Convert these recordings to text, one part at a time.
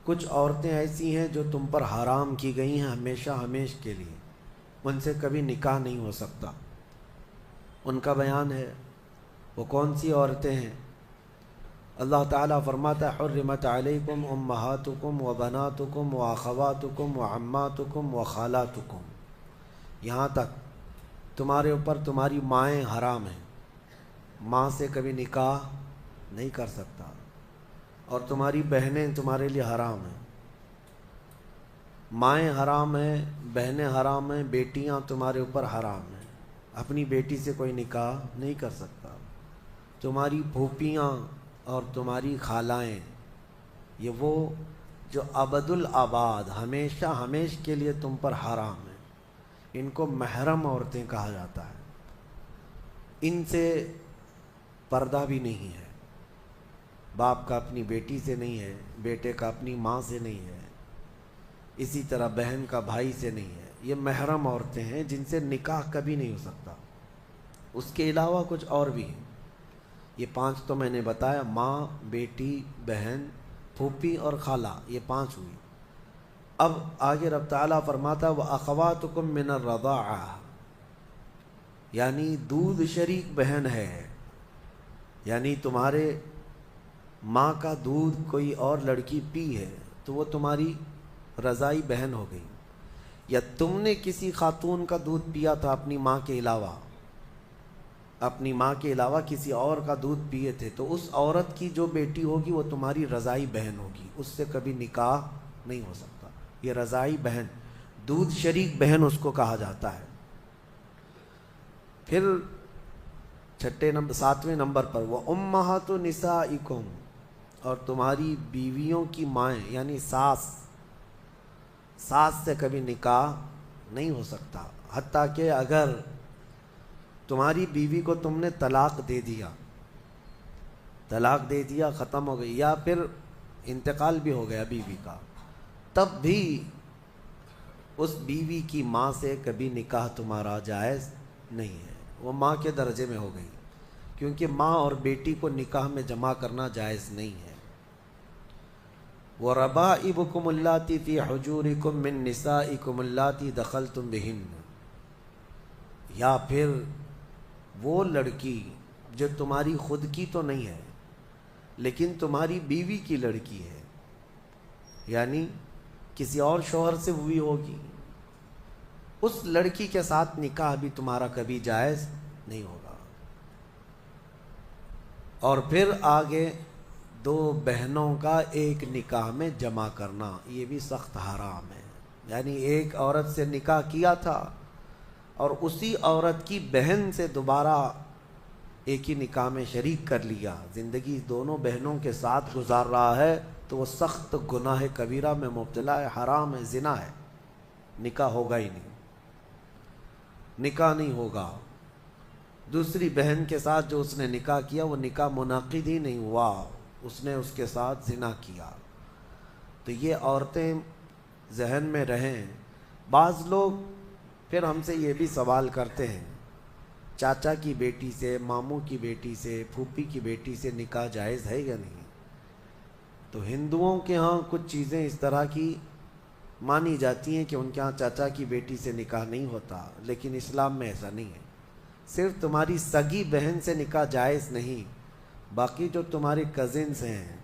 کچھ عورتیں ایسی ہیں جو تم پر حرام کی گئی ہیں ہمیشہ ہمیش کے لیے، ان سے کبھی نکاح نہیں ہو سکتا۔ ان کا بیان ہے، وہ کون سی عورتیں ہیں؟ اللہ تعالیٰ فرماتا ہے حرمت علیکم امہاتکم و بناتکم و اخواتکم و عماتکم و خالاتکم، یہاں تک تمہارے اوپر تمہاری مائیں حرام ہیں، ماں سے کبھی نکاح نہیں کر سکتا، اور تمہاری بہنیں تمہارے لیے حرام ہیں، مائیں حرام ہیں، بہنیں حرام ہیں، بیٹیاں تمہارے اوپر حرام ہیں، اپنی بیٹی سے کوئی نکاح نہیں کر سکتا، تمہاری پھوپھیاں اور تمہاری خالائیں، یہ وہ جو ابد الآباد ہمیشہ ہمیش کے لیے تم پر حرام ہیں، ان کو محرم عورتیں کہا جاتا ہے، ان سے پردہ بھی نہیں ہے، باپ کا اپنی بیٹی سے نہیں ہے، بیٹے کا اپنی ماں سے نہیں ہے، اسی طرح بہن کا بھائی سے نہیں ہے، یہ محرم عورتیں ہیں جن سے نکاح کبھی نہیں ہو سکتا۔ اس کے علاوہ کچھ اور بھی ہیں، یہ 5 تو میں نے بتایا، ماں، بیٹی، بہن، پھوپھی اور خالہ، یہ 5 ہوئی۔ اب آگے رب تعالیٰ فرماتا وَأَخَوَاتُكُم مِّنَ الرَّضَاعَةِ، یعنی دودھ شریک بہن ہے، یعنی تمہارے ماں کا دودھ کوئی اور لڑکی پی ہے تو وہ تمہاری رضائی بہن ہو گئی، یا تم نے کسی خاتون کا دودھ پیا تھا اپنی ماں کے علاوہ، اپنی ماں کے علاوہ کسی اور کا دودھ پیے تھے، تو اس عورت کی جو بیٹی ہوگی وہ تمہاری رضائی بہن ہوگی، اس سے کبھی نکاح نہیں ہو سکتا۔ یہ رضائی بہن، دودھ شریک بہن اس کو کہا جاتا ہے۔ پھر 7ویں نمبر پر وَأُمَّهَاتُ نِسَائِكُمْ، اور تمہاری بیویوں کی مائیں، یعنی ساس سے کبھی نکاح نہیں ہو سکتا، حتیٰ کہ اگر تمہاری بیوی کو تم نے طلاق دے دیا، ختم ہو گئی، یا پھر انتقال بھی ہو گیا بیوی کا، تب بھی اس بیوی کی ماں سے کبھی نکاح تمہارا جائز نہیں ہے، وہ ماں کے درجے میں ہو گئی، کیونکہ ماں اور بیٹی کو نکاح میں جمع کرنا جائز نہیں ہے۔ وَرَبَائِبُكُمُ اللَّاتِي فِي حُجُورِكُم مِّن نِّسَائِكُمُ اللَّاتِي دَخَلْتُم بِهِنَّ، یا پھر وہ لڑکی جو تمہاری خود کی تو نہیں ہے لیکن تمہاری بیوی کی لڑکی ہے، یعنی کسی اور شوہر سے ہوئی ہوگی، اس لڑکی کے ساتھ نکاح بھی تمہارا کبھی جائز نہیں ہوگا۔ اور پھر آگے 2 بہنوں کا ایک نکاح میں جمع کرنا، یہ بھی سخت حرام ہے، یعنی ایک عورت سے نکاح کیا تھا اور اسی عورت کی بہن سے دوبارہ ایک ہی نکاح میں شریک کر لیا، زندگی دونوں بہنوں کے ساتھ گزار رہا ہے، تو وہ سخت گناہ کبیرہ میں مبتلا ہے، حرام ہے، زنا ہے، نکاح ہوگا ہی نہیں، نکاح نہیں ہوگا۔ دوسری بہن کے ساتھ جو اس نے نکاح کیا وہ نکاح منعقد ہی نہیں ہوا، اس نے اس کے ساتھ زنا کیا۔ تو یہ عورتیں ذہن میں رہیں۔ بعض لوگ پھر ہم سے یہ بھی سوال کرتے ہیں، چاچا کی بیٹی سے، ماموں کی بیٹی سے، پھوپھی کی بیٹی سے نکاح جائز ہے یا نہیں؟ تو ہندوؤں کے ہاں کچھ چیزیں اس طرح کی مانی جاتی ہیں کہ ان کے ہاں چاچا کی بیٹی سے نکاح نہیں ہوتا، لیکن اسلام میں ایسا نہیں ہے، صرف تمہاری سگی بہن سے نکاح جائز نہیں، باقی جو تمہارے کزنز ہیں،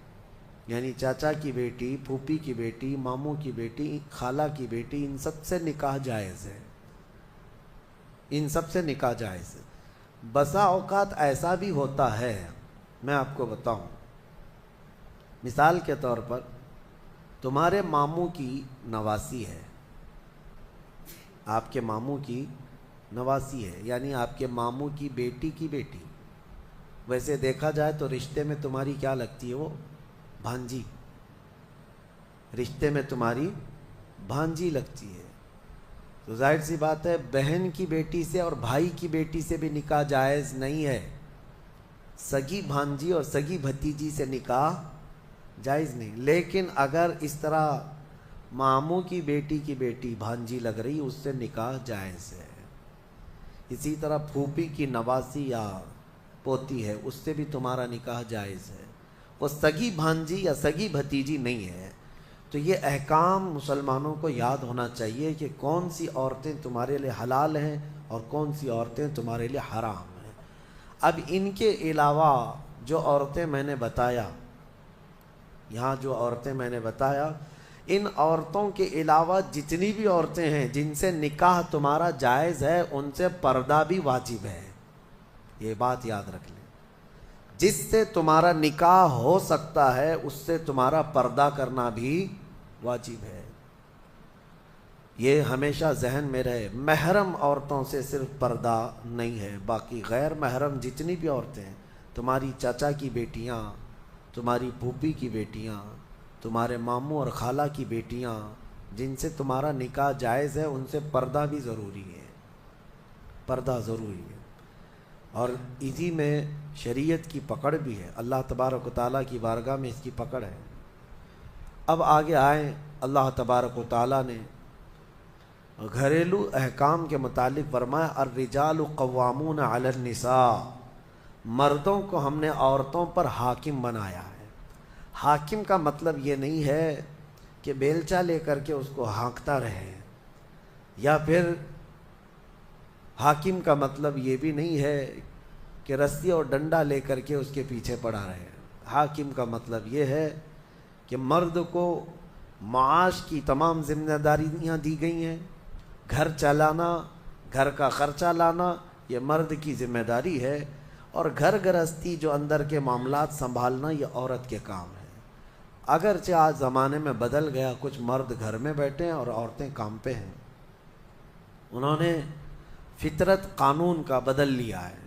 یعنی چاچا کی بیٹی، پھوپھی کی بیٹی، ماموں کی بیٹی، خالہ کی بیٹی، ان سب سے نکاح جائز ہے، ان سب سے نکاح جائز ہے۔ بسا اوقات ایسا بھی ہوتا ہے، میں آپ کو بتاؤں، مثال کے طور پر تمہارے ماموں کی نواسی ہے، آپ کے ماموں کی نواسی ہے، یعنی آپ کے ماموں کی بیٹی، ویسے دیکھا جائے تو رشتے میں تمہاری کیا لگتی ہے؟ وہ بھانجی، رشتے میں تمہاری بھانجی لگتی ہے، تو ظاہر سی بات ہے بہن کی بیٹی سے اور بھائی کی بیٹی سے بھی نکاح جائز نہیں ہے، سگی بھانجی اور سگی بھتیجی سے نکاح جائز نہیں، لیکن اگر اس طرح ماموں کی بیٹی بھانجی لگ رہی، اس سے نکاح جائز ہے۔ اسی طرح پھوپھی کی نواسی یا پوتی ہے، اس سے بھی تمہارا نکاح جائز ہے، وہ سگی بھانجی یا سگی بھتیجی نہیں ہے۔ تو یہ احکام مسلمانوں کو یاد ہونا چاہیے کہ کون سی عورتیں تمہارے لیے حلال ہیں اور کون سی عورتیں تمہارے لیے حرام ہیں۔ اب ان کے علاوہ جو عورتیں میں نے بتایا، یہاں جو عورتیں میں نے بتایا، ان عورتوں کے علاوہ جتنی بھی عورتیں ہیں جن سے نکاح تمہارا جائز ہے، ان سے پردہ بھی واجب ہے۔ یہ بات یاد رکھ لیں، جس سے تمہارا نکاح ہو سکتا ہے اس سے تمہارا پردہ کرنا بھی واجب ہے۔ یہ ہمیشہ ذہن میں رہے، محرم عورتوں سے صرف پردہ نہیں ہے، باقی غیر محرم جتنی بھی عورتیں ہیں، تمہاری چاچا کی بیٹیاں، تمہاری پھوپھی کی بیٹیاں، تمہارے ماموں اور خالہ کی بیٹیاں، جن سے تمہارا نکاح جائز ہے، ان سے پردہ بھی ضروری ہے، پردہ ضروری ہے۔ اور اسی میں شریعت کی پکڑ بھی ہے، اللہ تبارک و تعالیٰ کی بارگاہ میں اس کی پکڑ ہے۔ اب آگے آئیں، اللہ تبارک و تعالیٰ نے گھریلو احکام کے متعلق فرمایا الرجال قوامون علی النساء، مردوں کو ہم نے عورتوں پر حاکم بنایا ہے۔ حاکم کا مطلب یہ نہیں ہے کہ بیلچہ لے کر کے اس کو ہانکتا رہے، یا پھر حاکم کا مطلب یہ بھی نہیں ہے کہ رسی اور ڈنڈا لے کر کے اس کے پیچھے پڑا رہے۔ حاکم کا مطلب یہ ہے کہ مرد کو معاش کی تمام ذمہ داریاں دی گئی ہیں، گھر چلانا، گھر کا خرچہ لانا یہ مرد کی ذمہ داری ہے، اور گھر گرہستی جو اندر کے معاملات سنبھالنا یہ عورت کے کام ہے۔ اگرچہ آج زمانے میں بدل گیا، کچھ مرد گھر میں بیٹھے ہیں اور عورتیں کام پہ ہیں، انہوں نے فطرت قانون کا بدل لیا ہے۔